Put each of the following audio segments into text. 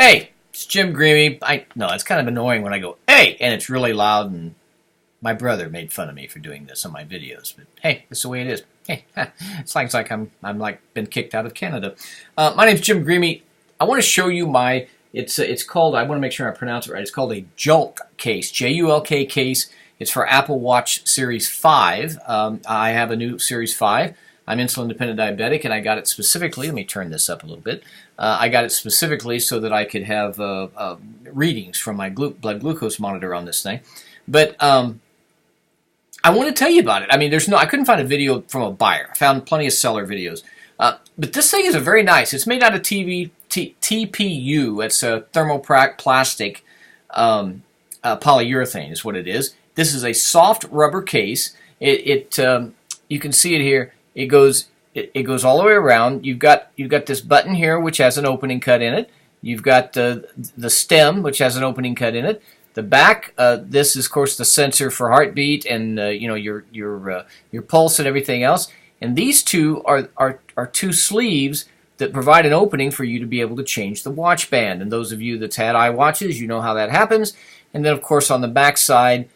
Hey, it's Jim Greamy. No, it's kind of annoying when I go, hey, and it's really loud, and my brother made fun of me for doing this on my videos. But hey, that's the way it is. Hey, it's like I'm like been kicked out of Canada. My name's Jim Greamy. I want to show you my, it's called, I want to make sure I pronounce it right, it's called a Julk case, J-U-L-K case. It's for Apple Watch Series 5. I have a new Series 5. I'm insulin-dependent diabetic, and I got it specifically. Let me turn this up a little bit. I got it specifically so that I could have readings from my blood glucose monitor on this thing. But I want to tell you about it. I mean, I couldn't find a video from a buyer. I found plenty of seller videos. But this thing is a very nice. It's made out of TPU. It's a thermoplastic polyurethane is what it is. This is a soft rubber case. You can see it here. It goes all the way around. You've got this button here which has an opening cut in it. You've got the stem which has an opening cut in it. The back, this is of course the sensor for heartbeat and your pulse and everything else. And these two are two sleeves that provide an opening for you to be able to change the watch band. And those of you that's had iWatches, you know how that happens. And then of course on the back side,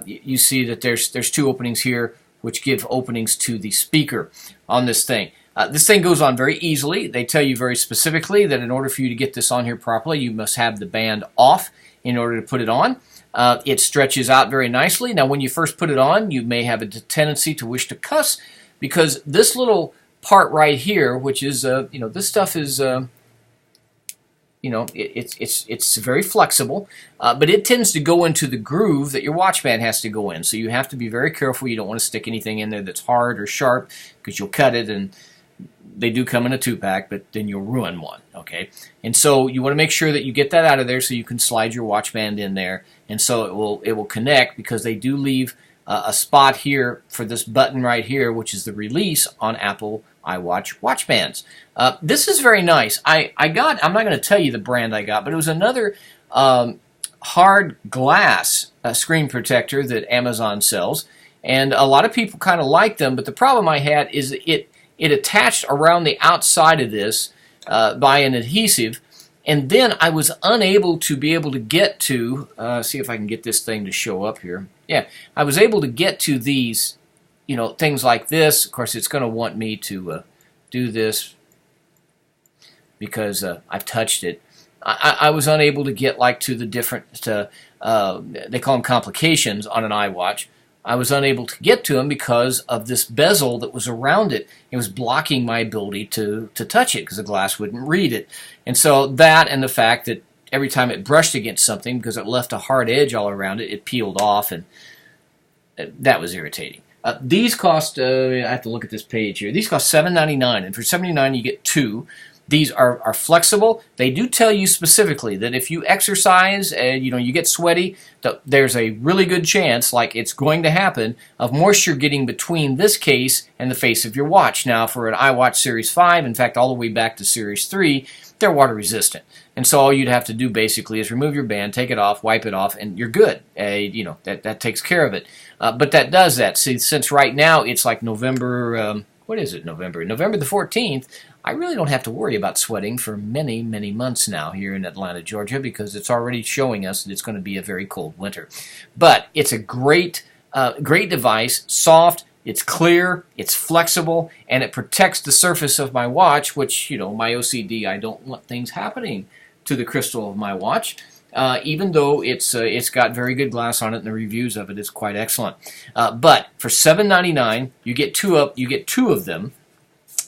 you see that there's two openings here which give openings to the speaker on this thing. This thing goes on very easily. They tell you very specifically that in order for you to get this on here properly, you must have the band off in order to put it on. It stretches out very nicely. Now, when you first put it on, you may have a tendency to wish to cuss because this little part right here, which is, this stuff is, it's very flexible, but it tends to go into the groove that your watch band has to go in. So you have to be very careful. You don't want to stick anything in there that's hard or sharp because you'll cut it, and they do come in a 2-pack, but then you'll ruin one, okay? And so you want to make sure that you get that out of there so you can slide your watch band in there, and so it will connect because they do leave a spot here for this button right here, which is the release on Apple iWatch watch bands. This is very nice. I'm not going to tell you the brand I got, but it was another hard glass screen protector that Amazon sells, and a lot of people kind of like them, but the problem I had is it attached around the outside of this by an adhesive, and then I was unable to get to, see if I can get this thing to show up here. Yeah, I was able to get to these, things like this. Of course, it's going to want me to do this because I've touched it. I was unable to get to the different, they call them complications on an iWatch. I was unable to get to them because of this bezel that was around it. It was blocking my ability to touch it because the glass wouldn't read it. And so that and the fact that every time it brushed against something, because it left a hard edge all around it, it peeled off, and that was irritating. These cost, I have to look at this page here, these cost $7.99, and for $7.99 you get two. These are flexible. They do tell you specifically that if you exercise and you get sweaty, there's a really good chance, like it's going to happen, of moisture getting between this case and the face of your watch. Now, for an iWatch Series 5, in fact, all the way back to Series 3, they're water resistant. And so all you'd have to do basically is remove your band, take it off, wipe it off, and you're good. That takes care of it. But that does that. See, since right now it's like November, November the 14th, I really don't have to worry about sweating for many, many months now here in Atlanta, Georgia, because it's already showing us that it's going to be a very cold winter. But it's a great device, soft, it's clear, it's flexible, and it protects the surface of my watch, which, my OCD, I don't want things happening to the crystal of my watch. Even though it's got very good glass on it, and the reviews of it is quite excellent. But for $7.99, you get two of them,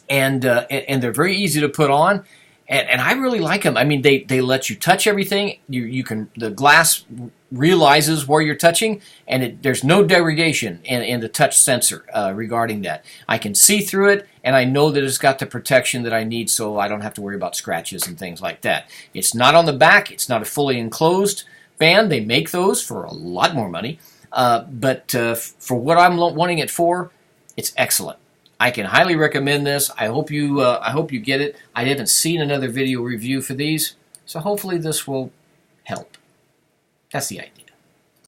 and they're very easy to put on, and I really like them. I mean, they let you touch everything. The glass realizes where you're touching, and there's no degradation in the touch sensor regarding that. I can see through it, and I know that it's got the protection that I need, so I don't have to worry about scratches and things like that. It's not on the back. It's not a fully enclosed band. They make those for a lot more money, but for what I'm wanting it for, it's excellent. I can highly recommend this. I hope you get it. I haven't seen another video review for these, so hopefully this will help. That's the idea.